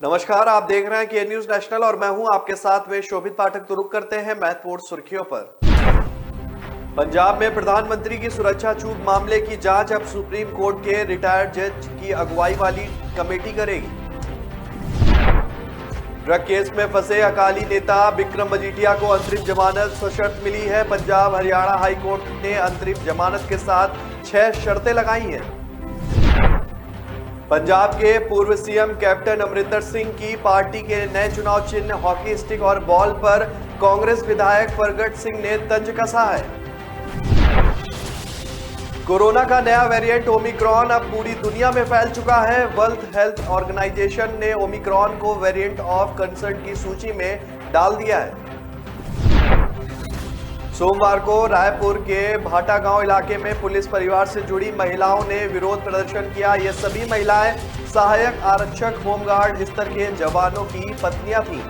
नमस्कार, आप देख रहे हैं के न्यूज नेशनल और मैं हूं आपके साथ में शोभित पाठक। तो रुक करते हैं महत्वपूर्ण सुर्खियों पर। पंजाब में प्रधानमंत्री की सुरक्षा चूक मामले की जांच अब सुप्रीम कोर्ट के रिटायर्ड जज की अगुवाई वाली कमेटी करेगी। ड्रग केस में फंसे अकाली नेता विक्रम मजीठिया को अंतरिम जमानत सशर्त मिली है। पंजाब हरियाणा हाईकोर्ट ने अंतरिम जमानत के साथ 6 शर्तें लगाई हैं। पंजाब के पूर्व सीएम कैप्टन अमरिंदर सिंह की पार्टी के नए चुनाव चिन्ह हॉकी स्टिक और बॉल पर कांग्रेस विधायक प्रगट सिंह ने तंज कसा है। कोरोना का नया वेरिएंट ओमिक्रॉन अब पूरी दुनिया में फैल चुका है। वर्ल्ड हेल्थ ऑर्गेनाइजेशन ने ओमिक्रॉन को वेरिएंट ऑफ कंसर्न की सूची में डाल दिया है। सोमवार को रायपुर के भाटा गांव इलाके में पुलिस परिवार से जुड़ी महिलाओं ने विरोध प्रदर्शन किया। ये सभी महिलाएं सहायक आरक्षक होमगार्ड स्तर के जवानों की पत्नियां थीं।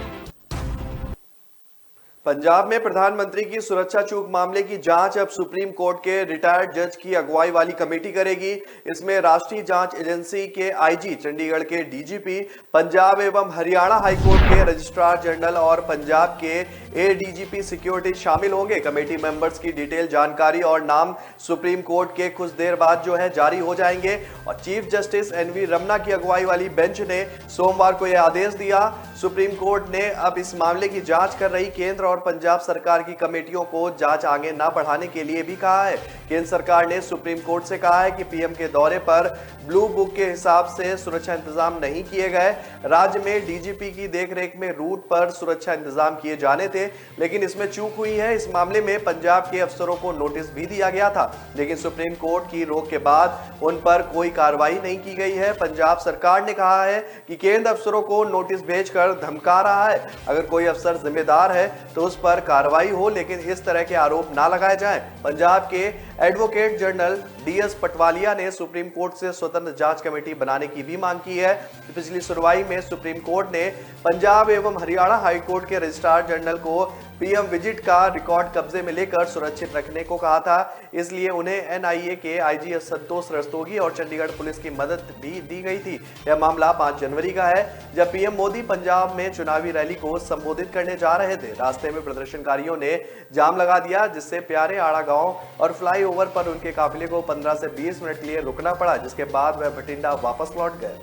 पंजाब में प्रधानमंत्री की सुरक्षा चूक मामले की जांच अब सुप्रीम कोर्ट के रिटायर्ड जज की अगुवाई वाली कमेटी करेगी। इसमें राष्ट्रीय जांच एजेंसी के आईजी, चंडीगढ़ के डीजीपी, पंजाब एवं हरियाणा हाईकोर्ट के रजिस्ट्रार जनरल और पंजाब के एडीजीपी सिक्योरिटी शामिल होंगे। कमेटी मेंबर्स की डिटेल जानकारी और नाम सुप्रीम कोर्ट के कुछ देर बाद जारी हो जाएंगे। और चीफ जस्टिस एनवी रमना की अगुवाई वाली बेंच ने सोमवार को यह आदेश दिया। सुप्रीम कोर्ट ने अब इस मामले की जांच कर रही केंद्र और पंजाब सरकार की कमेटियों को जांच आगे न बढ़ाने के लिए भी कहा है। केंद्र सरकार ने सुप्रीम कोर्ट से कहा है कि पीएम के दौरे पर ब्लू बुक के हिसाब से सुरक्षा इंतजाम नहीं किए गए। राज्य में डीजीपी की देखरेख में रूट पर सुरक्षा इंतजाम किए जाने थे, लेकिन इसमें चूक हुई है। इस मामले में पंजाब के अफसरों को नोटिस भी दिया गया था, लेकिन सुप्रीम कोर्ट की रोक के बाद उन पर कोई कार्रवाई नहीं की गई है। पंजाब सरकार ने कहा है कि केंद्र अफसरों को नोटिस भेजकर धमका रहा है। अगर कोई अफसर जिम्मेदार है तो उस पर कार्रवाई हो, लेकिन इस तरह के आरोप ना लगाए जाएं। पंजाब के एडवोकेट जनरल डीएस पटवालिया ने सुप्रीम कोर्ट से स्वतंत्र जांच कमेटी बनाने की भी मांग की है। पिछली सुनवाई में सुप्रीम कोर्ट ने पंजाब एवं हरियाणा हाईकोर्ट के रजिस्ट्रार जनरल को पीएम विजिट का रिकॉर्ड कब्जे में लेकर सुरक्षित रखने को कहा था। इसलिए उन्हें एनआईए के आईजी संतोष रस्तोगी और चंडीगढ़ पुलिस की मदद भी दी गई थी। यह मामला 5 जनवरी का है, जब पीएम मोदी पंजाब में चुनावी रैली को संबोधित करने जा रहे थे। रास्ते में प्रदर्शनकारियों ने जाम लगा दिया, जिससे प्यारे आड़ा गांव और फ्लाईओवर पर उनके काफिले को 15 से 20 मिनट के लिए रुकना पड़ा, जिसके बाद वह बठिंडा वापस लौट गए।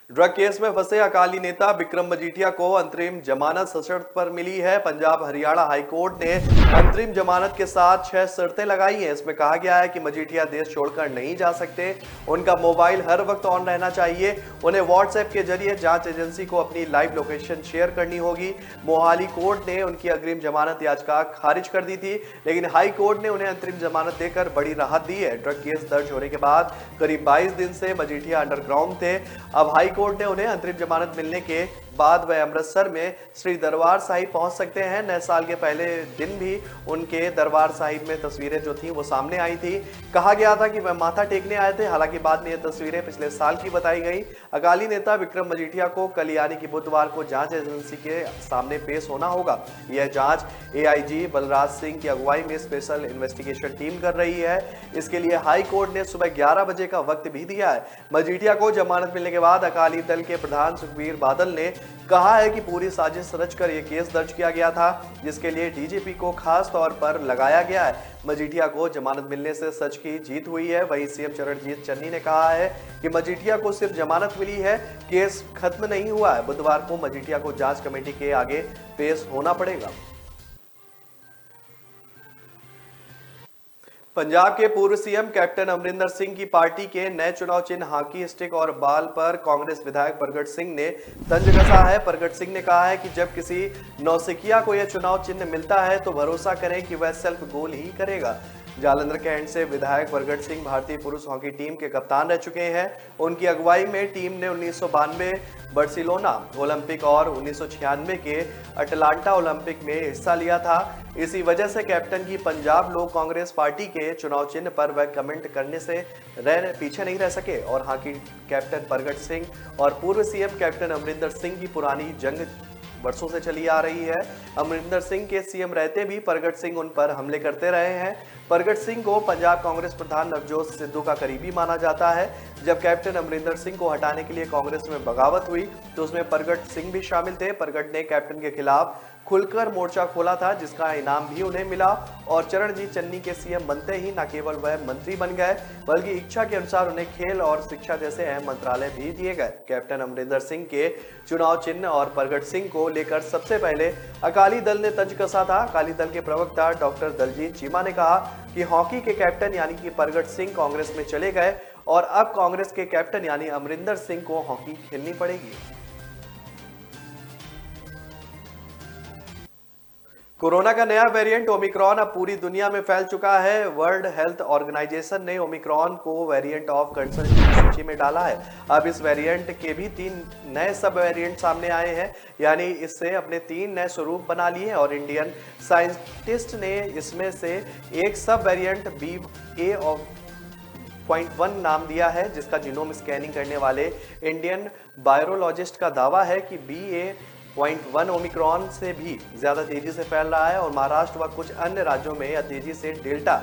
ड्रग केस में फंसे अकाली नेता विक्रम मजीठिया को अंतरिम जमानत सशर्त पर मिली है। पंजाब हरियाणा हाईकोर्ट ने अंतरिम जमानत के साथ 6 शर्तें लगाई हैं। इसमें कहा गया है कि मजीठिया देश छोड़कर नहीं जा सकते, उनका मोबाइल हर वक्त ऑन रहना चाहिए, उन्हें व्हाट्सएप के जरिए जांच एजेंसी को अपनी लाइव लोकेशन शेयर करनी होगी। मोहाली कोर्ट ने उनकी अग्रिम जमानत याचिका खारिज कर दी थी, लेकिन हाई कोर्ट ने उन्हें अंतरिम जमानत देकर बड़ी राहत दी है। ड्रग केस दर्ज होने के बाद करीब 22 दिन से मजीठिया अंडरग्राउंड थे। अब हाई कोर्ट ने उन्हें अंतरिम जमानत मिलने के बाद वह अमृतसर में श्री दरबार साहिब पहुंच सकते हैं। नए साल के पहले दिन भी उनके दरबार साहिब में तस्वीरें जो थी वो सामने आई थी। कहा गया था कि वह माथा टेकने आए थे, हालांकि बाद में ये तस्वीरें पिछले साल की बताई गई। अकाली नेता विक्रम मजीठिया को कल यानी कि बुधवार को जांच एजेंसी के सामने पेश होना होगा। यह जांच एआईजी बलराज सिंह की अगुवाई में स्पेशल इन्वेस्टिगेशन टीम कर रही है। इसके लिए हाई कोर्ट ने सुबह 11 बजे का वक्त भी दिया है। मजीठिया को जमानत मिलने के बाद अकाली दल के प्रधान सुखबीर बादल ने कहा है कि पूरी साजिश रचकर यह केस दर्ज किया गया था, जिसके लिए डीजीपी को खास तौर पर लगाया गया है। मजीठिया को जमानत मिलने से सच की जीत हुई है। वहीं सीएम चरणजीत चन्नी ने कहा है कि मजीठिया को सिर्फ जमानत मिली है, केस खत्म नहीं हुआ है। बुधवार को मजीठिया को जांच कमेटी के आगे पेश होना पड़ेगा। पंजाब के पूर्व सीएम कैप्टन अमरिंदर सिंह की पार्टी के नए चुनाव चिन्ह हॉकी स्टिक और बॉल पर कांग्रेस विधायक प्रगट सिंह ने तंज कसा है। प्रगट सिंह ने कहा है कि जब किसी नौसिखिया को यह चुनाव चिन्ह मिलता है तो भरोसा करें कि वह सेल्फ गोल ही करेगा। जालंधर कैंट से विधायक प्रगट सिंह भारतीय पुरुष हॉकी टीम के कप्तान रह चुके हैं। उनकी अगुवाई में टीम ने 1992 बार्सिलोना ओलंपिक और 1996 के अटलांटा ओलंपिक में हिस्सा लिया था। इसी वजह से कैप्टन की पंजाब लोक कांग्रेस पार्टी के चुनाव चिन्ह पर वह कमेंट करने से पीछे नहीं रह सके और हॉकी कैप्टन प्रगट सिंह और पूर्व सीएम कैप्टन अमरिंदर सिंह की पुरानी जंग वर्षों से चली आ रही है। अमरिंदर सिंह के सीएम रहते भी प्रगट सिंह उन पर हमले करते रहे हैं। प्रगट सिंह को पंजाब कांग्रेस प्रधान नवजोत सिद्धू का करीबी माना जाता है। जब कैप्टन अमरिंदर सिंह को हटाने के लिए कांग्रेस में बगावत हुई तो उसमें प्रगट सिंह भी शामिल थे। प्रगट ने कैप्टन के खिलाफ खुलकर मोर्चा खोला था, जिसका इनाम भी उन्हें मिला और चरणजीत चन्नी के सीएम बनते ही न केवल वह मंत्री बन गए बल्कि इच्छा के अनुसार उन्हें खेल और शिक्षा जैसे अहम मंत्रालय भी दिए गए। कैप्टन अमरिंदर सिंह के चुनाव चिन्ह और प्रगट सिंह को लेकर सबसे पहले अकाली दल ने तंज कसा था। अकाली दल के प्रवक्ता डॉक्टर दलजीत चीमा ने कहा कि हॉकी के कैप्टन यानी कि प्रगट सिंह कांग्रेस में चले गए और अब कांग्रेस के कैप्टन यानी अमरिंदर सिंह को हॉकी खेलनी पड़ेगी। कोरोना का नया वेरिएंट ओमिक्रॉन अब पूरी दुनिया में फैल चुका है। वर्ल्ड हेल्थ ऑर्गेनाइजेशन ने ओमिक्रॉन को वेरिएंट ऑफ कंसर्न की सूची में डाला है। अब इस वेरिएंट के भी 3 नए सब वेरिएंट सामने आए हैं, यानी इससे अपने 3 नए स्वरूप बना लिए और इंडियन साइंटिस्ट ने इसमें से एक सब वेरिएंट BA.1 नाम दिया है, जिसका जीनोम स्कैनिंग करने वाले इंडियन वायरोलॉजिस्ट का दावा है कि BA.1 ओमिक्रॉन से भी ज्यादा तेजी से फैल रहा है और महाराष्ट्र व कुछ अन्य राज्यों में यह तेजी से डेल्टा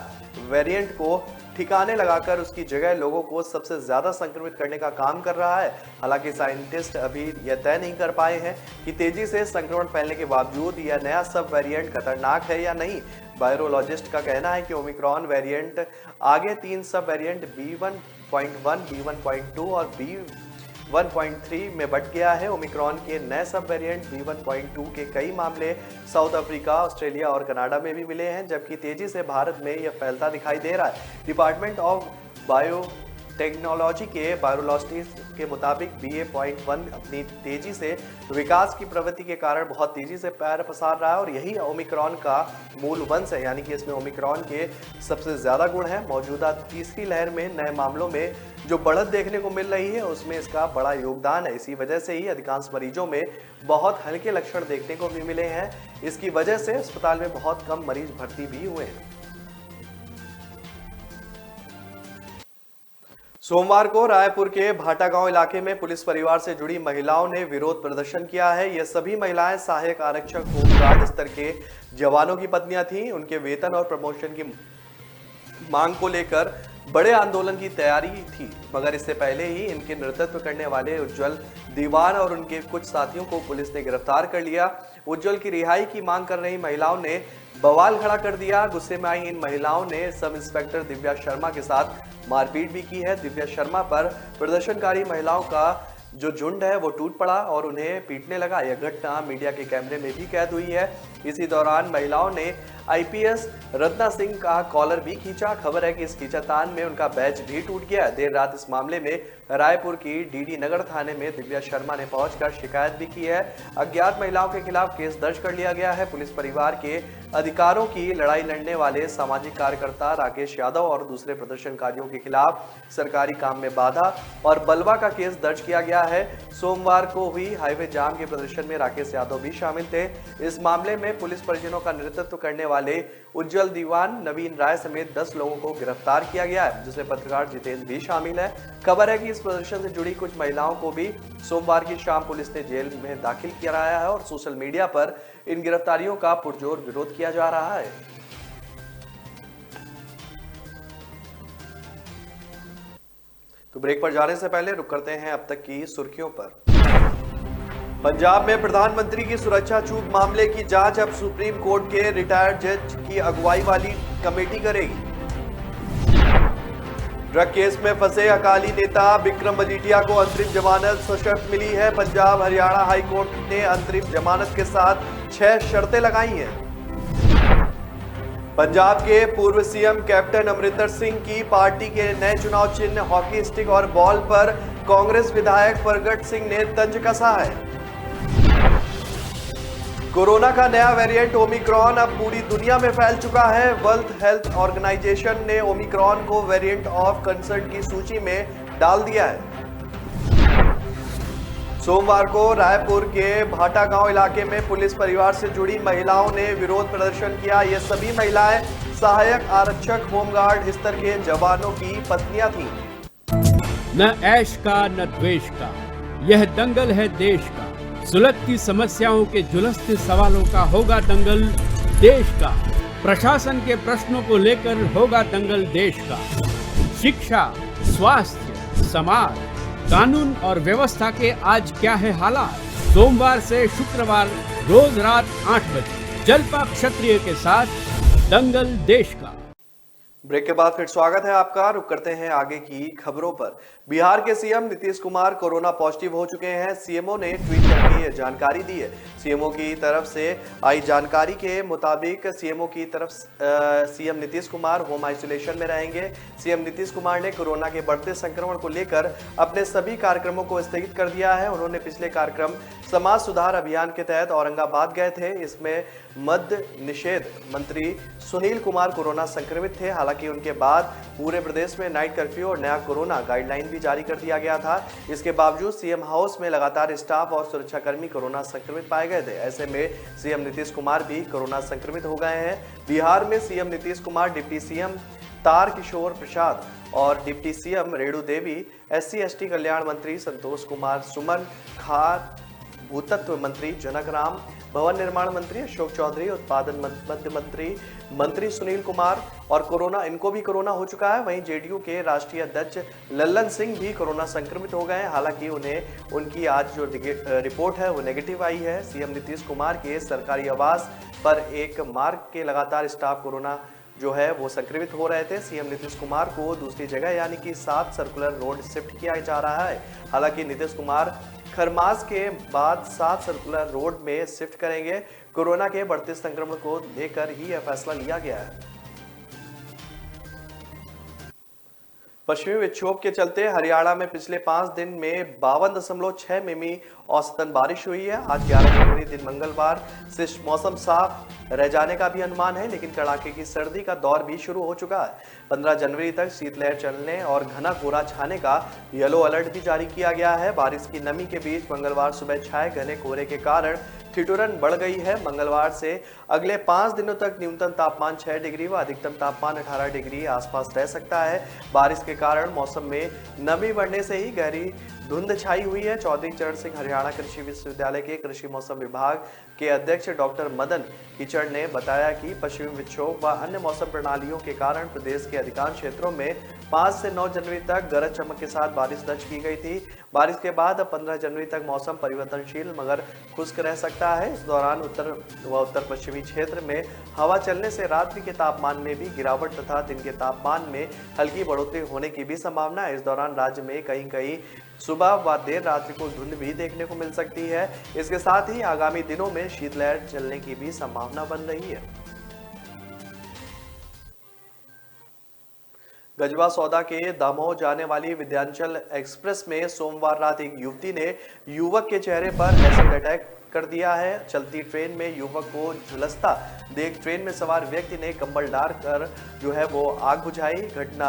वेरिएंट को ठिकाने लगाकर उसकी जगह लोगों को सबसे ज्यादा संक्रमित करने का काम कर रहा है। हालांकि साइंटिस्ट अभी यह तय नहीं कर पाए हैं कि तेजी से संक्रमण फैलने के बावजूद यह नया सब वेरिएंट खतरनाक है या नहीं। वायरोलॉजिस्ट का कहना है कि ओमिक्रॉन वेरिएंट आगे 3 सब वेरिएंट B.1, B.1.2 और B.1.3 में बढ़ गया है। ओमिक्रॉन के नए सब वेरिएंट B.1.2 के कई मामले साउथ अफ्रीका, ऑस्ट्रेलिया और कनाडा में भी मिले हैं, जबकि तेजी से भारत में यह फैलता दिखाई दे रहा है। डिपार्टमेंट ऑफ बायोटेक्नोलॉजी के वायरोलॉजिस्ट के मुताबिक BA.1 अपनी तेजी से विकास की प्रवृत्ति के कारण बहुत तेजी से पैर पसार रहा है और यही ओमिक्रॉन का मूल वंश है, यानी कि इसमें ओमिक्रॉन के सबसे ज्यादा गुण है। मौजूदा तीसरी लहर में नए मामलों में जो बढ़त देखने को मिल रही है उसमें इसका बड़ा योगदान है। इसी वजह से ही अधिकांश मरीजों में बहुत हल्के लक्षण देखने को भी मिले हैं। इसकी वजह से अस्पताल में बहुत कम मरीज भर्ती भी हुए हैं। सोमवार को रायपुर के भाटा गांव इलाके में पुलिस परिवार से जुड़ी महिलाओं ने विरोध प्रदर्शन किया है। ये सभी महिलाएं सहायक आरक्षक होमगार्ड स्तर के जवानों की पत्नियां थीं। उनके वेतन और प्रमोशन की मांग को लेकर बड़े आंदोलन की तैयारी थी, मगर इससे पहले ही इनके नेतृत्व करने वाले उज्जवल दीवान और उनके कुछ साथियों को पुलिस ने गिरफ्तार कर लिया। उज्जवल की रिहाई की मांग कर रही महिलाओं ने बवाल खड़ा कर दिया। गुस्से में आई इन महिलाओं ने सब इंस्पेक्टर दिव्या शर्मा के साथ मारपीट भी की है। दिव्या शर्मा पर प्रदर्शनकारी महिलाओं का जो झुंड है वो टूट पड़ा और उन्हें पीटने लगा। यह घटना मीडिया के कैमरे में भी कैद हुई है। इसी दौरान महिलाओं ने आईपीएस रत्ना सिंह का कॉलर भी खींचा। खबर है कि इस खींचातान में उनका बैच भी टूट गया। देर रात इस मामले में रायपुर की डीडी नगर थाने में दिव्या शर्मा ने पहुंचकर शिकायत भी की है। अज्ञात महिलाओं के खिलाफ केस दर्ज कर लिया गया है। पुलिस परिवार के अधिकारों की लड़ाई लड़ने वाले सामाजिक कार्यकर्ता राकेश यादव और दूसरे प्रदर्शनकारियों के खिलाफ सरकारी काम में बाधा और बलवा का केस दर्ज किया गया है। सोमवार को हुई हाईवे जाम के प्रदर्शन में राकेश यादव भी शामिल थे। इस मामले में पुलिस परिजनों का नेतृत्व करने वाले उज्जवल दीवान, नवीन राय समेत 10 लोगों को गिरफ्तार किया गया है, जिसमें पत्रकार जितेंद्र भी शामिल है। खबर है कि इस प्रदर्शन से जुड़ी कुछ महिलाओं को भी सोमवार की शाम पुलिस ने जेल में दाखिल कराया है और सोशल मीडिया पर इन गिरफ्तारियों का पुरजोर विरोध किया जा रहा है। तो ब्रेक पर जाने से पहले रुक करते हैं अब तक की सुर्खियों पर। पंजाब में प्रधानमंत्री की सुरक्षा चूक मामले की जांच अब सुप्रीम कोर्ट के रिटायर्ड जज की अगुवाई वाली कमेटी करेगी। ड्रग केस में फंसे अकाली नेता विक्रम मजीठिया को अंतरिम जमानत सशर्त मिली है। पंजाब हरियाणा हाई कोर्ट ने अंतरिम जमानत के साथ 6 शर्तें लगाई हैं। पंजाब के पूर्व सीएम कैप्टन अमरिंदर सिंह की पार्टी के नए चुनाव चिन्ह हॉकी स्टिक और बॉल पर कांग्रेस विधायक प्रगट सिंह ने तंज कसा है। कोरोना का नया वेरिएंट ओमिक्रॉन अब पूरी दुनिया में फैल चुका है। वर्ल्ड हेल्थ ऑर्गेनाइजेशन ने ओमिक्रॉन को वेरिएंट ऑफ कंसर्न की सूची में डाल दिया है। सोमवार को रायपुर के भाटा गांव इलाके में पुलिस परिवार से जुड़ी महिलाओं ने विरोध प्रदर्शन किया। ये सभी महिलाएं सहायक आरक्षक होमगार्ड स्तर के जवानों की पत्नियां थीं। न ऐश का न द्वेष का, यह दंगल है देश का। सुलगती समस्याओं के झुलसते सवालों का होगा दंगल देश का। प्रशासन के प्रश्नों को लेकर होगा दंगल देश का। शिक्षा, स्वास्थ्य, समाज, कानून और व्यवस्था के आज क्या है हालात। सोमवार से शुक्रवार रोज रात 8 बजे जलपा क्षत्रिय के साथ दंगल देश का। ब्रेक के बाद फिर स्वागत है आपका। रुक करते हैं आगे की खबरों पर। बिहार के CM Nitish Kumar corona positive हो चुके हैं। सीएमओ ने ट्वीट करके ये जानकारी दी है। सीएमओ की तरफ से आई जानकारी के मुताबिक CM Nitish Kumar home isolation में रहेंगे। सीएम नीतीश कुमार ने कोरोना के बढ़ते संक्रमण को लेकर अपने सभी कार्यक्रमों को स्थगित कर दिया है। उन्होंने पिछले कार्यक्रम समाज सुधार अभियान के तहत औरंगाबाद गए थे। इसमें मद्य निषेध मंत्री सुनील कुमार कोरोना संक्रमित थे। हालांकि उनके बाद पूरे प्रदेश में नाइट कर्फ्यू और नया कोरोना गाइडलाइन भी जारी कर दिया गया था। इसके बावजूद सीएम हाउस में लगातार स्टाफ और सुरक्षाकर्मी कोरोना संक्रमित पाए गए थे। ऐसे में सीएम नीतीश कुमार भी कोरोना संक्रमित हो गए हैं। बिहार में CM Nitish Kumar, deputy CM Tarkishore Prasad और deputy CM Renu Devi, SC/ST कल्याण मंत्री संतोष कुमार सुमन, खार भूतत्व मंत्री जनक राम, भवन निर्माण मंत्री अशोक चौधरी, उत्पादन मध्य मंत्री सुनील कुमार और इनको भी कोरोना हो चुका है। वहीं जेडीयू के राष्ट्रीय अध्यक्ष लल्लन सिंह भी कोरोना संक्रमित हो गए हैं। हालांकि उनकी आज जो रिपोर्ट है वो नेगेटिव आई है। सीएम नीतीश कुमार के सरकारी आवास पर एक मार्ग के लगातार स्टाफ कोरोना जो है वो संक्रमित हो रहे थे। सीएम नीतीश कुमार को दूसरी जगह यानी कि 7 सर्कुलर रोड शिफ्ट किया जा रहा है। हालांकि नीतीश कुमार खरमास के बाद 7 सर्कुलर रोड में शिफ्ट करेंगे। कोरोना के बढ़ते संक्रमण को लेकर ही यह फैसला लिया गया है। पश्चिमी विक्षोभ के चलते हरियाणा में पिछले 5 दिन में 52.6 मिमी औसतन बारिश हुई है। आज 11 जनवरी दिन मंगलवार से मौसम साफ रह जाने का भी अनुमान है, लेकिन कड़ाके की सर्दी का दौर भी शुरू हो चुका है। 15 जनवरी तक शीतलहर चलने और घना कोहरा छाने का येलो अलर्ट भी जारी किया गया है। बारिश की नमी के बीच मंगलवार सुबह छाए घने कोहरे के कारण ठिठुरन बढ़ गई है। मंगलवार से अगले 5 दिनों तक न्यूनतम तापमान 6 डिग्री व अधिकतम तापमान 18 डिग्री आसपास रह सकता है। बारिश के कारण मौसम में नमी बढ़ने से ही गहरी धुंध छाई हुई है। चौधरी चरण सिंह हरियाणा कृषि विश्वविद्यालय के कृषि मौसम विभाग के अध्यक्ष डॉक्टर मदन किचड़ ने बताया कि पश्चिमी विक्षोभ व अन्य मौसम प्रणालियों के कारण प्रदेश के अधिकांश क्षेत्रों में 5 से 9 जनवरी तक गरज चमक के साथ बारिश दर्ज की गई थी। बारिश के बाद अब 15 जनवरी तक मौसम परिवर्तनशील मगर खुश्क रह सकता है। इस दौरान उत्तर व उत्तर पश्चिमी क्षेत्र में हवा चलने से रात्रि के तापमान में भी गिरावट तथा दिन के तापमान में हल्की बढ़ोतरी होने की भी संभावना है। इस दौरान राज्य में कहीं सुबह व देर रात्रि को धुंध भी देखने को मिल सकती है। इसके साथ ही आगामी दिनों में शीतलहर चलने की भी संभावना बन रही है। गजवा सौदा के दमोह जाने वाली विंध्याचल एक्सप्रेस में सोमवार रात एक युवती ने युवक के चेहरे पर एसिड अटैक कर दिया है। चलती ट्रेन में युवक को झुलसता देख ट्रेन में सवार व्यक्ति ने कंबल डालकर जो है वो आग बुझाई। घटना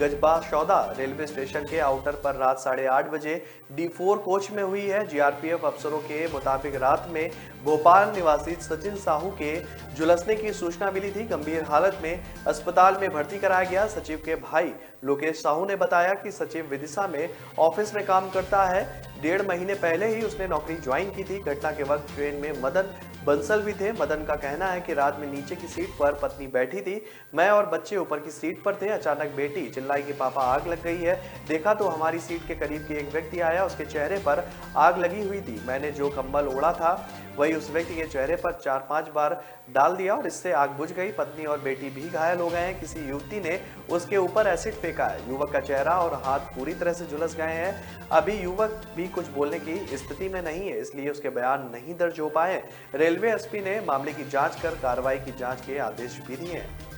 गजबा सौदा रेलवे स्टेशन के आउटर पर रात 8:30 बजे D4 कोच में हुई है। जीआरपीएफ अफसरों के मुताबिक रात में भोपाल निवासी सचिन साहू के झुलसने की सूचना मिली थी। गंभीर हालत में अस्पताल में भर्ती कराया गया। सचिव के भाई लोकेश साहू ने बताया कि सचिव विदिशा में ऑफिस में काम करता है। 1.5 महीने पहले ही उसने नौकरी ज्वाइन की थी। घटना के वक्त ट्रेन में मदन बंसल भी थे। मदन का कहना है कि रात में नीचे की सीट पर पत्नी बैठी थी, मैं और बच्चे ऊपर की सीट पर थे। अचानक बेटी चिल्लाई कि पापा आग लग गई है। देखा तो हमारी सीट के करीब की एक व्यक्ति आया, उसके चेहरे पर आग लगी हुई थी। मैंने जो कंबल ओढ़ा था वही उस व्यक्ति के चेहरे पर 4-5 बार डाल दिया और इससे आग बुझ गई। पत्नी और बेटी भी घायल हो गए हैं। किसी युवती ने उसके ऊपर एसिड फेंका है। युवक का चेहरा और हाथ पूरी तरह से झुलस गए हैं। अभी युवक भी कुछ बोलने की स्थिति में नहीं है, इसलिए उसके बयान नहीं दर्ज हो पाए। रेलवे एसपी ने मामले की जांच कर कार्रवाई की जांच के आदेश भी दिए हैं।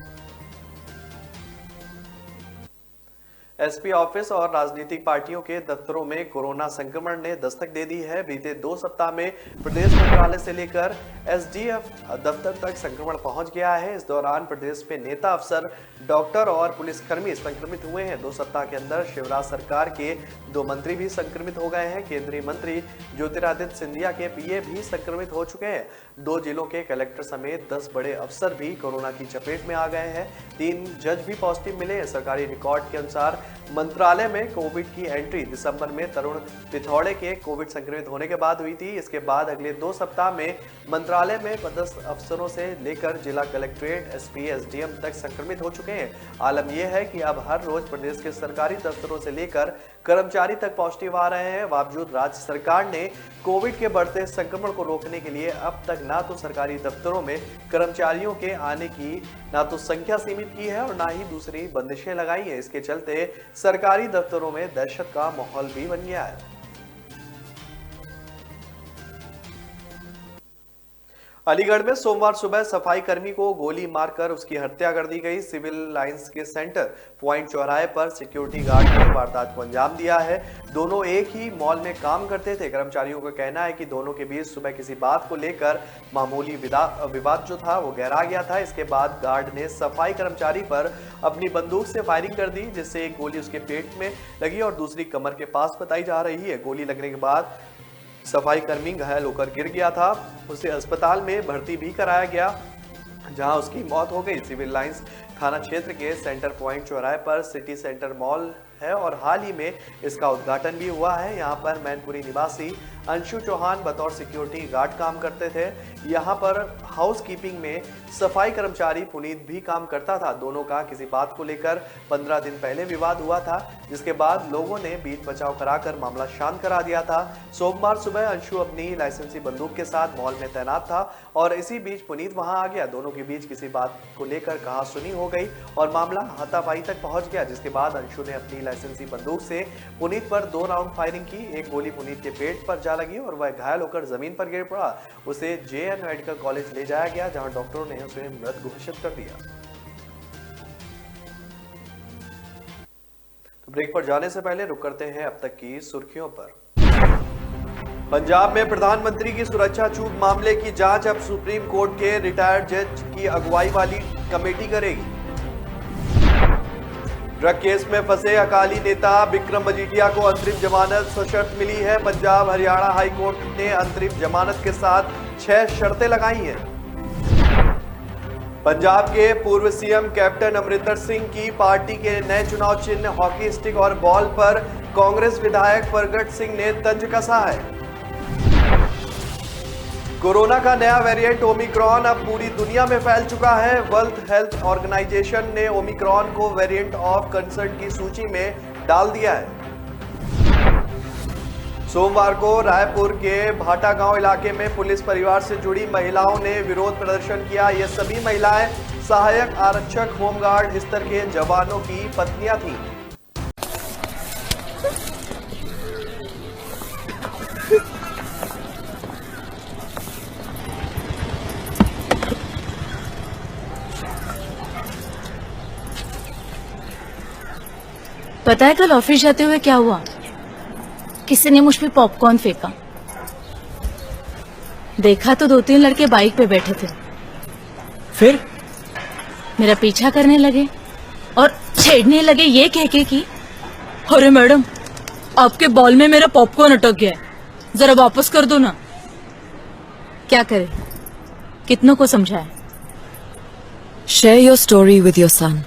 एसपी ऑफिस और राजनीतिक पार्टियों के दफ्तरों में कोरोना संक्रमण ने दस्तक दे दी है। बीते 2 सप्ताह में प्रदेश मंत्रालय से लेकर एसडीएफ दफ्तर तक संक्रमण पहुंच गया है। इस दौरान प्रदेश में नेता, अफसर, डॉक्टर और पुलिसकर्मी संक्रमित हुए हैं। 2 सप्ताह के अंदर शिवराज सरकार के 2 मंत्री भी संक्रमित हो गए हैं। केंद्रीय मंत्री ज्योतिरादित्य सिंधिया के पीए भी संक्रमित हो चुके हैं। 2 जिलों के कलेक्टर समेत 10 बड़े अफसर भी कोरोना की चपेट में आ गए हैं। 3 जज भी पॉजिटिव मिले हैं। सरकारी रिकॉर्ड के अनुसार मंत्रालय में कोविड की एंट्री दिसंबर में तरुण पिथौड़े के कोविड संक्रमित होने के बाद हुई थी। इसके बाद अगले 2 सप्ताह में मंत्रालय में पदस्थ अफसरों से लेकर जिला कलेक्ट्रेट, एसपी, एसडीएम तक संक्रमित हो चुके हैं। आलम यह है कि अब हर रोज प्रदेश के सरकारी दफ्तरों से लेकर कर्मचारी तक पॉजिटिव आ रहे हैं। बावजूद राज्य सरकार ने कोविड के बढ़ते संक्रमण को रोकने के लिए अब तक ना तो सरकारी दफ्तरों में कर्मचारियों के आने की ना तो संख्या सीमित की है और ना ही दूसरी बंदिशें लगाई है। इसके चलते सरकारी दफ्तरों में दहशत का माहौल भी बन गया है। अलीगढ़ में सोमवार सुबह सफाई कर्मी को गोली मारकर उसकी हत्या कर दी गई। सिविल लाइंस के सेंटर पॉइंट चौराहे पर सिक्योरिटी गार्ड ने वारदात को अंजाम दिया है। दोनों एक ही मॉल में काम करते थे। कर्मचारियों का कहना है कि दोनों के बीच सुबह किसी बात को लेकर मामूली विवाद जो था वो गहरा गया था। इसके बाद गार्ड ने सफाई कर्मचारी पर अपनी बंदूक से फायरिंग कर दी, जिससे एक गोली उसके पेट में लगी और दूसरी कमर के पास बताई जा रही है। गोली लगने के बाद सफाई कर्मी घायल होकर गिर गया था। उसे अस्पताल में भर्ती भी कराया गया, जहां उसकी मौत हो गई। सिविल लाइंस थाना क्षेत्र के सेंटर पॉइंट चौराहे पर सिटी सेंटर मॉल है और हाल ही में इसका उद्घाटन भी हुआ है। यहां पर मैनपुरी निवासी अंशु चौहान बतौर सिक्योरिटी गार्ड काम करते थे। यहां पर हाउस कीपिंग में सफाई कर्मचारी पुनीत भी काम करता था। दोनों का किसी बात को लेकर 15 दिन पहले विवाद हुआ था, जिसके बाद लोगों ने बीच बचाव कराकर मामला शांत करा दिया था। सोमवार सुबह अंशु अपनी लाइसेंसी बंदूक के साथ मॉल में तैनात था और इसी बीच पुनीत वहां आ गया। दोनों के बीच किसी बात को लेकर कहासुनी हो गई और मामला हाथापाई तक पहुंच गया, जिसके बाद अंशु ने अपनी लाइसेंसी बंदूक से पुनीत पर 2 राउंड फायरिंग की। एक गोली पुनीत के पेट पर जा लगी और वह घायल होकर जमीन पर गिर पड़ा। उसे जेएन मेडिकल कॉलेज ले जाया गया, जहां डॉक्टरों ने उसे मृत घोषित कर दिया। तो ब्रेक पर जाने से पहले रुक करते हैं अब तक की सुर्खियों पर। पंजाब में प्रधानमंत्री की सुरक्षा चूक मामले की जांच अब सुप्रीम कोर्ट के रिटायर्ड जज की अगुवाई वाली कमेटी करेगी। ड्रग केस में फंसे अकाली नेता विक्रम मजीठिया को अंतरिम जमानत सशर्त मिली है। पंजाब हरियाणा हाई कोर्ट ने अंतरिम जमानत के साथ 6 शर्तें लगाई हैं। पंजाब के पूर्व सीएम कैप्टन अमरिंदर सिंह की पार्टी के नए चुनाव चिन्ह हॉकी स्टिक और बॉल पर कांग्रेस विधायक प्रगट सिंह ने तंज कसा है। कोरोना का नया वेरिएंट ओमिक्रॉन अब पूरी दुनिया में फैल चुका है। वर्ल्ड हेल्थ ऑर्गेनाइजेशन ने ओमिक्रॉन को वेरिएंट ऑफ कंसर्न की सूची में डाल दिया है। सोमवार को रायपुर के भाटा गांव इलाके में पुलिस परिवार से जुड़ी महिलाओं ने विरोध प्रदर्शन किया। ये सभी महिलाएं सहायक आरक्षक, होमगार्ड स्तर के जवानों की पत्नियां थीं। पता है कल ऑफिस जाते हुए क्या हुआ? किसी ने मुझ पे पॉपकॉर्न फेंका। देखा तो 2-3 लड़के बाइक पे बैठे थे। फिर मेरा पीछा करने लगे और छेड़ने लगे ये कह के कि अरे मैडम, आपके बॉल में मेरा पॉपकॉर्न अटक गया है, जरा वापस कर दो ना। क्या करे, कितनों को समझाए। Share your story with your son.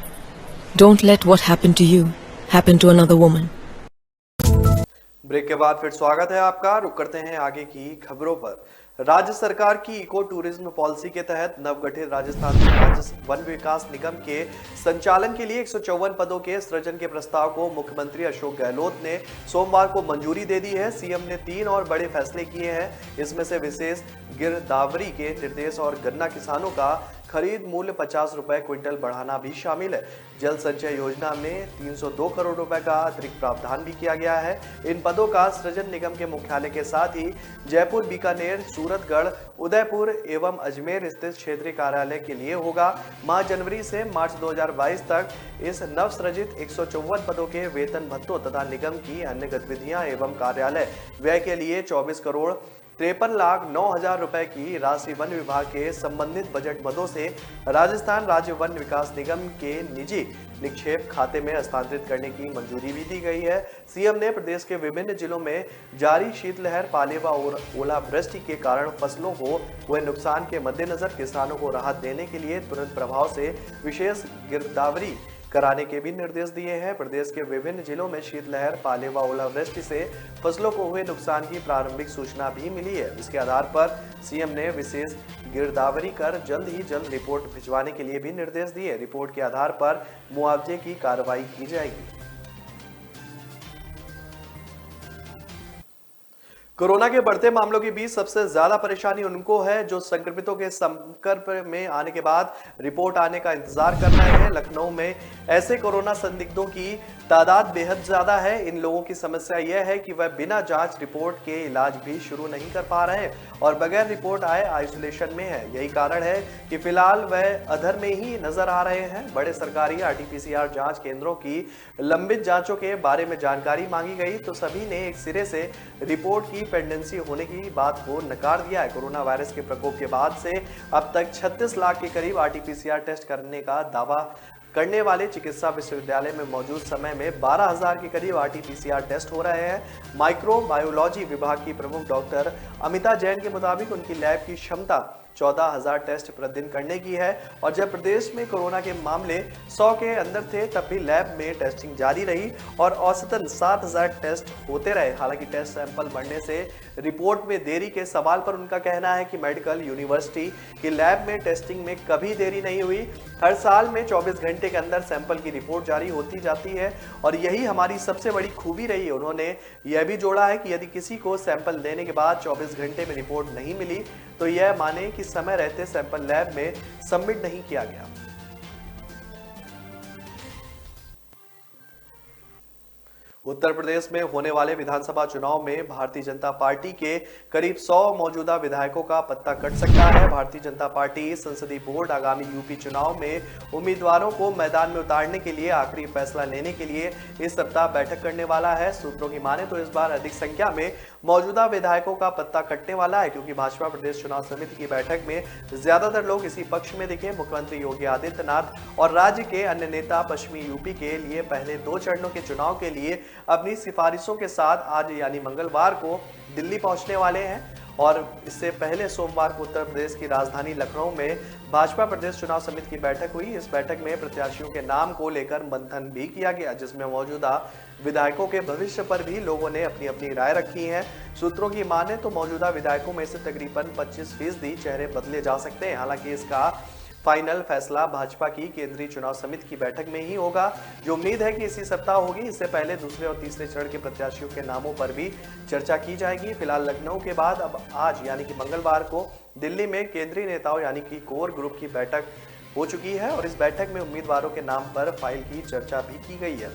Don't let what happened to you happen to another woman. Break के बाद फिर स्वागत है आपका। रुक करते हैं आगे की खबरों पर। राज्य सरकार की इको टूरिज्म पॉलिसी के तहत नवगठित राजस्थान राज्य वन विकास निगम के संचालन के लिए 154 पदों के सृजन के प्रस्ताव को मुख्यमंत्री अशोक गहलोत ने सोमवार को मंजूरी दे दी है। सीएम ने 3 और बड़े फैसले किए हैं। इसमें से विशेष गिरदावरी के निर्देश और गन्ना किसानों का खरीद मूल्य 50 रुपए क्विंटल बढ़ाना भी शामिल है। जल संचय योजना में 302 करोड़ रुपए का अतिरिक्त प्रावधान भी किया गया है। इन पदों का सृजन निगम के मुख्यालय के साथ ही जयपुर, बीकानेर, सूरतगढ़, उदयपुर एवं अजमेर स्थित क्षेत्रीय कार्यालय के लिए होगा। माह जनवरी से मार्च 2022 तक इस नवसृजित 154 पदों के वेतन भत्तों तथा निगम की अन्य गतिविधियां एवं कार्यालय व्यय के लिए 24 करोड़ 53,09,000 रुपए की राशि वन विभाग के संबंधित बजट मदों से राजस्थान राज्य वन विकास निगम के निजी निक्षेप खाते में हस्तांतरित करने की मंजूरी भी दी गई है। सीएम ने प्रदेश के विभिन्न जिलों में जारी शीतलहर, पाले व ओलावृष्टि के कारण फसलों को हुए नुकसान के मद्देनजर किसानों को राहत देने के लिए तुरंत प्रभाव से विशेष गिरदावरी कराने के भी निर्देश दिए हैं। प्रदेश के विभिन्न जिलों में शीतलहर, पाले व ओलावृष्टि से फसलों को हुए नुकसान की प्रारंभिक सूचना भी मिली है। इसके आधार पर सीएम ने विशेष गिरदावरी कर जल्द ही जल्द रिपोर्ट भिजवाने के लिए भी निर्देश दिए। रिपोर्ट के आधार पर मुआवजे की कार्रवाई की जाएगी। कोरोना के बढ़ते मामलों के बीच सबसे ज्यादा परेशानी उनको है जो संक्रमितों के संपर्क में आने के बाद रिपोर्ट आने का इंतजार कर रहे हैं। लखनऊ में ऐसे कोरोना संदिग्धों की तादाद बेहद ज्यादा है। इन लोगों की समस्या यह है कि वह बिना जांच रिपोर्ट के इलाज भी शुरू नहीं कर पा रहे हैं और बगैर रिपोर्ट आए आइसोलेशन में है। यही कारण है कि फिलहाल वह अधर में ही नजर आ रहे हैं। बड़े सरकारी RT-PCR जांच केंद्रों की लंबित जांचों के बारे में जानकारी मांगी गई तो सभी ने एक सिरे से रिपोर्ट की पेंडेंसी होने की बात को नकार दिया है। कोरोना वायरस के प्रकोप के बाद से अब तक 36 लाख के करीब RT-PCR टेस्ट करने का दावा करने वाले चिकित्सा विश्वविद्यालय में मौजूद समय में 12,000 के करीब RT-PCR टेस्ट हो रहे हैं। माइक्रोबायोलॉजी विभाग की प्रमुख डॉक्टर अमिता जैन के मुताबिक उनकी लैब की क्षमता 14,000 टेस्ट प्रतिदिन करने की है और जब प्रदेश में कोरोना के मामले 100 के अंदर थे तब भी लैब में टेस्टिंग जारी रही और औसतन 7,000 टेस्ट होते रहे। हालांकि टेस्ट सैंपल बढ़ने से रिपोर्ट में देरी के सवाल पर उनका कहना है कि मेडिकल यूनिवर्सिटी की लैब में टेस्टिंग में कभी देरी नहीं हुई। हर साल में 24 घंटे के अंदर सैंपल की रिपोर्ट जारी होती जाती है और यही हमारी सबसे बड़ी खूबी रही है। उन्होंने यह भी जोड़ा है कि यदि किसी को सैंपल देने के बाद 24 घंटे में रिपोर्ट नहीं मिली तो यह माने कि समय रहते सैंपल लैब में सबमिट नहीं किया गया। उत्तर प्रदेश में होने वाले विधानसभा चुनाव में भारतीय जनता पार्टी के करीब 100 मौजूदा विधायकों का पत्ता कट सकता है। भारतीय जनता पार्टी संसदीय बोर्ड आगामी यूपी चुनाव में उम्मीदवारों को मैदान में उतारने के लिए आखिरी फैसला लेने के लिए इस सप्ताह बैठक करने वाला है। सूत्रों की माने तो इस बार अधिक संख्या में मौजूदा विधायकों का पत्ता कटने वाला है क्योंकि भाजपा प्रदेश चुनाव समिति की बैठक में ज्यादातर लोग इसी पक्ष में दिखे। मुख्यमंत्री योगी आदित्यनाथ और राज्य के अन्य नेता पश्चिमी यूपी के लिए पहले 2 चरणों के चुनाव के लिए अपनी सिफारिशों के साथ आज यानी मंगलवार को दिल्ली पहुंचने वाले हैं और इससे पहले सोमवार को उत्तर प्रदेश की राजधानी लखनऊ में भाजपा प्रदेश चुनाव समिति की बैठक हुई। इस बैठक में प्रत्याशियों के नाम को लेकर मंथन भी किया गया जिसमें मौजूदा विधायकों के भविष्य पर भी लोगों ने अपनी अपनी राय रखी है। सूत्रों की माने तो मौजूदा विधायकों में से तकरीबन 25% चेहरे बदले जा सकते हैं। हालांकि इसका फाइनल फैसला भाजपा की केंद्रीय चुनाव समिति की बैठक में ही होगा जो उम्मीद है कि इसी सप्ताह होगी। इससे पहले दूसरे और तीसरे चरण के प्रत्याशियों के नामों पर भी चर्चा की जाएगी। फिलहाल लखनऊ के बाद अब आज यानी कि मंगलवार को दिल्ली में केंद्रीय नेताओं यानी कि कोर ग्रुप की बैठक हो चुकी है और इस बैठक में उम्मीदवारों के नाम पर फाइल की चर्चा भी की गई है।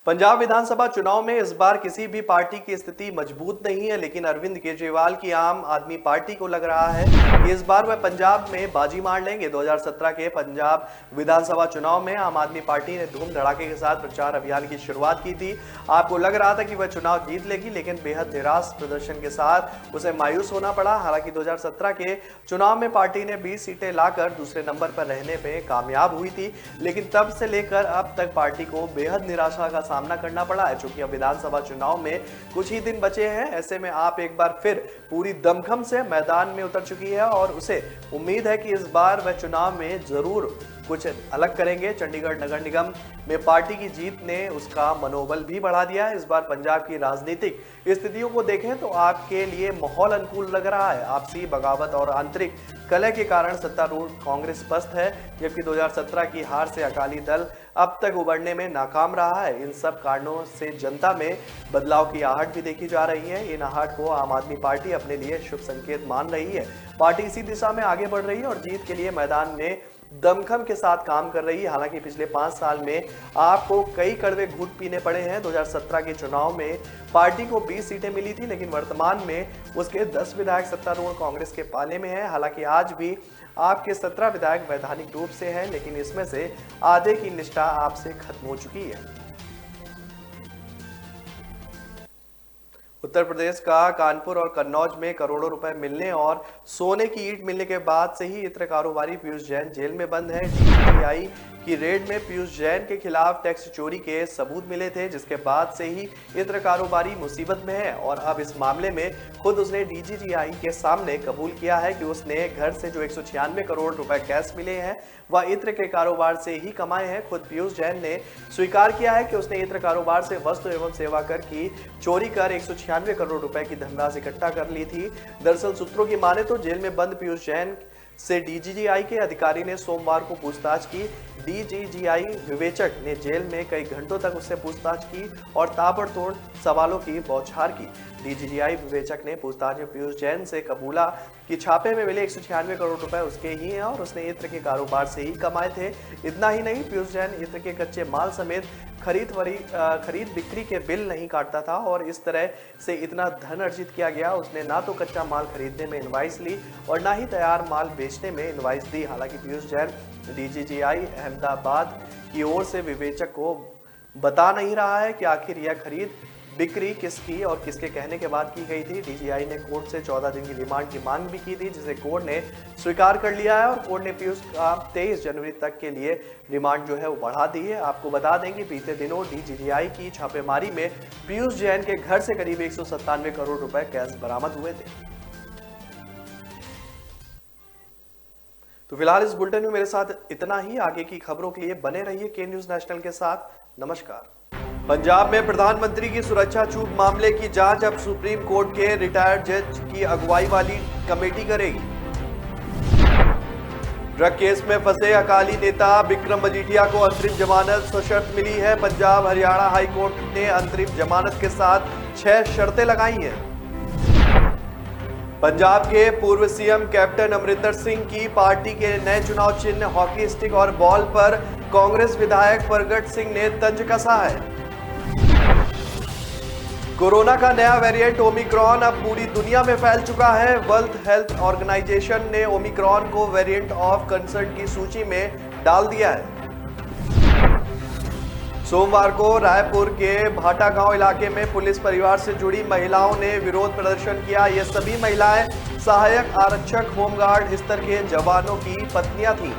पंजाब विधानसभा चुनाव में इस बार किसी भी पार्टी की स्थिति मजबूत नहीं है लेकिन अरविंद केजरीवाल की आम आदमी पार्टी को लग रहा है कि इस बार वह पंजाब में बाजी मार लेंगे। 2017 के पंजाब विधानसभा चुनाव में आम आदमी पार्टी ने धूम धड़ाके के साथ प्रचार अभियान की शुरुआत की थी। आपको लग रहा था कि वह चुनाव जीत लेगी लेकिन बेहद निराश प्रदर्शन के साथ उसे मायूस होना पड़ा। हालांकि 2017 के चुनाव में पार्टी ने 20 सीटें लाकर दूसरे नंबर पर रहने में कामयाब हुई थी लेकिन तब से लेकर अब तक पार्टी को बेहद निराशा का सामना करना पड़ा है। चूंकि अब विधानसभा चुनाव में कुछ ही दिन बचे हैं ऐसे में आप एक बार फिर पूरी दमखम से मैदान में उतर चुकी है और उसे उम्मीद है कि इस बार वह चुनाव में जरूर कुछ अलग करेंगे। चंडीगढ़ नगर निगम में पार्टी की जीत ने उसका मनोबल भी बढ़ा दिया है। इस बार पंजाब की राजनीतिक स्थितियों को देखें तो आपके लिए माहौल अनुकूल लग रहा है। आपसी बगावत और आंतरिक कलह के कारण सत्तारूढ़ कांग्रेस पस्त है जबकि 2017 की हार से अकाली दल अब तक उबरने में नाकाम रहा है। इन सब कारणों से जनता में बदलाव की आहट भी देखी जा रही है। इन आहट को आम आदमी पार्टी अपने लिए शुभ संकेत मान रही है। पार्टी इसी दिशा में आगे बढ़ रही है और जीत के लिए मैदान में दमखम के साथ काम कर रही है। हालांकि पिछले 5 साल में आपको कई कड़वे घूंट पीने पड़े हैं। 2017 के चुनाव में पार्टी को 20 सीटें मिली थी लेकिन वर्तमान में उसके 10 विधायक सत्तारूढ़ कांग्रेस के पाले में हैं। हालांकि आज भी आपके 17 विधायक वैधानिक रूप से हैं लेकिन इसमें से आधे की निष्ठा आपसे खत्म हो चुकी है। उत्तर प्रदेश का कानपुर और कन्नौज में करोड़ों रुपए मिलने और सोने की ईंट मिलने के बाद से ही इत्र कारोबारी पीयूष जैन जेल में बंद है। डीजीजीआई की रेड में पीयूष जैन के खिलाफ टैक्स चोरी के सबूत मिले थे, जिसके बाद से ही इत्र कारोबारी मुसीबत में है और अब इस मामले में खुद उसने डीजीजीआई के सामने कबूल किया है कि उसने घर से जो 196 करोड़ रुपए कैश मिले हैं वह इत्र के कारोबार से ही कमाए हैं। खुद पीयूष जैन ने स्वीकार किया है कि उसने इत्र कारोबार से वस्तु एवं सेवा कर की चोरी कर 196 करोड़ रुपए की धनराशि इकट्ठा कर ली थी। दरअसल सूत्रों की माने तो जेल में बंद पीयूष जैन से डीजीजीआई के अधिकारी ने सोमवार को पूछताछ की। डीजीजीआई विवेचक ने जेल में कई घंटों तक उससे पूछताछ की और ताबड़तोड़ सवालों की बौछार की। डीजीजीआई विवेचक ने पूछताछ में पीयूष जैन से कबूला कि छापे में मिले 196 करोड़ रुपए उसके ही हैं और उसने इत्र के कारोबार से ही कमाए थे। इतना ही नहीं, पीयूष जैन इत्र के कच्चे माल समेत खरीद बिक्री के बिल नहीं काटता था और इस तरह से इतना धन अर्जित किया गया। उसने ना तो कच्चा माल खरीदने में इनवाइस ली और ना ही तैयार माल बेचने में इनवाइस दी। हालांकि पीयूष जैन डीजीजीआई अहमदाबाद की ओर से विवेचक को बता नहीं रहा है कि आखिर यह खरीद बिक्री किसकी और किसके कहने के बाद की गई थी। डीजीआई ने कोर्ट से 14 दिन की रिमांड की मांग भी की थी, जिसे कोर्ट ने स्वीकार कर लिया है और कोर्ट ने पीयूष का 23 जनवरी तक के लिए रिमांड जो है वो बढ़ा दी है। आपको बता दें कि बीते दिनों डीजीजीआई की छापेमारी में पीयूष जैन के घर से करीब 197 करोड़ रुपए कैश बरामद हुए थे। तो फिलहाल इस बुलेटिन में मेरे साथ इतना ही। आगे की खबरों के लिए बने रहिए के न्यूज नेशनल के साथ। नमस्कार। पंजाब में प्रधानमंत्री की सुरक्षा चूक मामले की जांच अब सुप्रीम कोर्ट के रिटायर्ड जज की अगुवाई वाली कमेटी करेगी। ड्रग केस में फंसे अकाली नेता बिक्रम मजीठिया को अंतरिम जमानत सशर्त मिली है। पंजाब हरियाणा हाई कोर्ट ने अंतरिम जमानत के साथ 6 शर्तें लगाई हैं। पंजाब के पूर्व सीएम कैप्टन अमरिंदर सिंह की पार्टी के नए चुनाव चिन्ह हॉकी स्टिक और बॉल पर कांग्रेस विधायक प्रगट सिंह ने तंज कसा है। कोरोना का नया वेरिएंट ओमिक्रॉन अब पूरी दुनिया में फैल चुका है। वर्ल्ड हेल्थ ऑर्गेनाइजेशन ने ओमिक्रॉन को वेरिएंट ऑफ कंसर्न की सूची में डाल दिया है। सोमवार को रायपुर के भाटा गांव इलाके में पुलिस परिवार से जुड़ी महिलाओं ने विरोध प्रदर्शन किया। ये सभी महिलाएं सहायक आरक्षक होमगार्ड स्तर के जवानों की पत्नियां थीं।